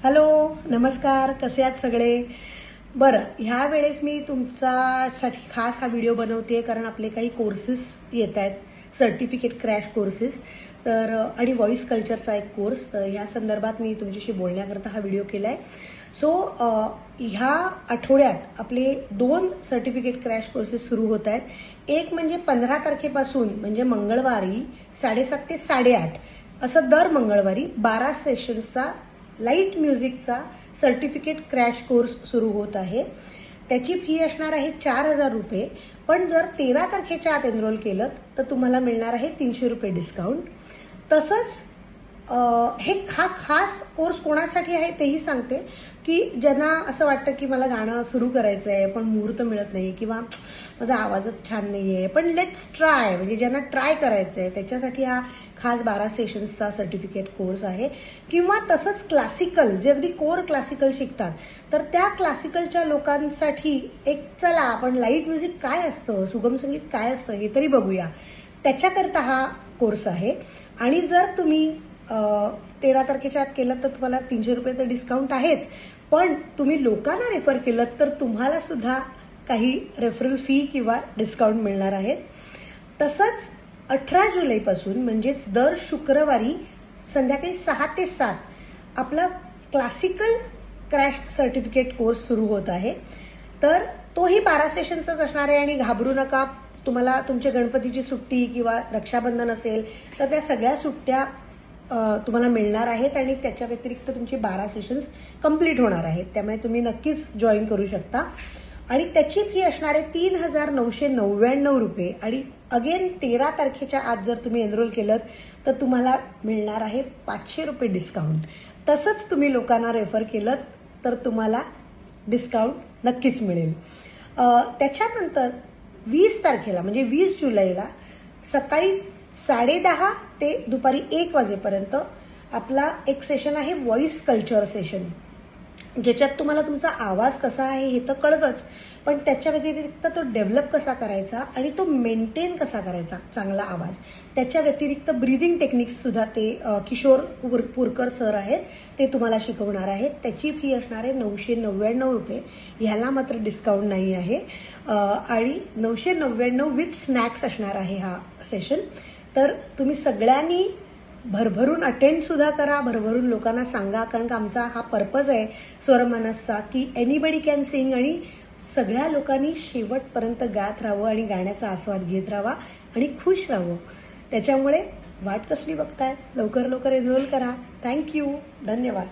Hello, नमस्कार. कसे आहात सगळे? बरं, ह्या वेळेस मी तुमच्यासाठी खास हा व्हिडिओ बनवते कारण आपले काही कोर्सेस येत आहेत, सर्टिफिकेट क्रॅश कोर्सेस. तर आणि व्हॉइस कल्चरचा एक कोर्स, तर ह्या संदर्भात मी तुमच्याशी बोलण्याकरता हा व्हिडिओ केलाय. सो ह्या आठवड्यात आपले 2 सर्टिफिकेट क्रॅश कोर्सेस सुरू होत आहेत. एक म्हणजे 15 तारखेपासून म्हणजे मंगळवारी 7:30 ते 8:30 असं दर मंगळवारी 12 सेशन्सचा लाईट म्युझिकचा सर्टिफिकेट क्रॅश कोर्स सुरू होत आहे. त्याची फी असणार आहे 4,000 रुपये. पण जर 13 तारखेच्या आत एनरोल केलं तर तुम्हाला मिळणार आहे 300 रुपये डिस्काउंट. तसंच हे खास कोर्स कोणासाठी आहे तेही सांगते, की ज्यांना असं वाटतं की मला गाणं सुरू करायचं आहे पण मुहूर्त मिळत नाही किंवा माझा आवाजच छान नाहीये, पण लेट्स ट्राय, म्हणजे ज्यांना ट्राय करायचं आहे त्याच्यासाठी हा खास 12 सेशन्सचा सर्टिफिकेट कोर्स आहे. किंवा तसंच क्लासिकल, जे अगदी कोर क्लासिकल शिकतात तर त्या क्लासिकलच्या लोकांसाठी एक चला आपण लाईट म्युझिक काय असतं, सुगम संगीत काय असतं हे तरी बघूया, त्याच्याकरता हा कोर्स आहे. आणि जर तुम्ही 13 तारखेच्या आत केलं तर तुम्हाला 300 रुपये तर डिस्काउंट आहेच, पण तुम्ही लोकांना रेफर केलं तर तुम्हाला सुद्धा काही रेफरल फी किंवा डिस्काउंट मिळणार आहे. तसंच 18 जुलैपासून म्हणजेच दर शुक्रवारी संध्याकाळी 6 ते 7 आपला क्लासिकल क्रॅश सर्टिफिकेट कोर्स सुरू होत आहे. तर तोही 12 सेशन्सच असणार आहे. आणि घाबरू नका, तुम्हाला तुमच्या गणपतीची सुट्टी किंवा रक्षाबंधन असेल तर त्या सगळ्या सुट्ट्या तुम्हाला मिळणार आहेत आणि त्याच्या व्यतिरिक्त तुमची 12 सेशन्स कंप्लीट होणार आहेत. त्यामुळे तुम्ही नक्कीच जॉईन करू शकता. आणि त्याची फी असणार आहे 3,999 रुपये. आणि अगेन 13 तारखेच्या आत जर तुम्ही एनरोल केलं तर तुम्हाला मिळणार आहे 500 रुपये डिस्काउंट. तसंच तुम्ही लोकांना रेफर केलं तर तुम्हाला डिस्काउंट नक्कीच मिळेल. त्याच्यानंतर 20 तारखेला म्हणजे 20 जुलैला सकाळी 10:30 ते दुपारी 1 वाजेपर्यंत आपला एक सेशन आहे, व्हॉइस कल्चर सेशन, ज्याच्यात तुम्हाला तुमचा आवाज कसा आहे हे तर कळतच, पण त्याच्या व्यतिरिक्त तो डेव्हलप कसा करायचा आणि तो मेंटेन कसा करायचा चांगला आवाज, त्याच्या व्यतिरिक्त ब्रीदिंग टेक्निक्स सुद्धा ते किशोर पुरकर सर आहेत ते तुम्हाला शिकवणार आहेत. त्याची फी असणार आहे 999 रुपये. ह्याला मात्र डिस्काउंट नाही आहे. आणि 999 विथ स्नॅक्स असणार आहे हा सेशन. तर तुम्ही सगळ्यांनी भरभरून अटेंड सुद्धा करा, भरभरून लोकांना सांगा, कारण का आमचा हा पर्पज आहे स्वरमानसचा की एनीबडी कॅन सिंग, आणि सगळ्या लोकांनी शेवटपर्यंत गात राहावं आणि गाण्याचा आस्वाद घेत राहावा आणि खुश राहावं. त्याच्यामुळे वाट कसली बघताय, लवकर लवकर एनरोल करा. थँक्यू, धन्यवाद.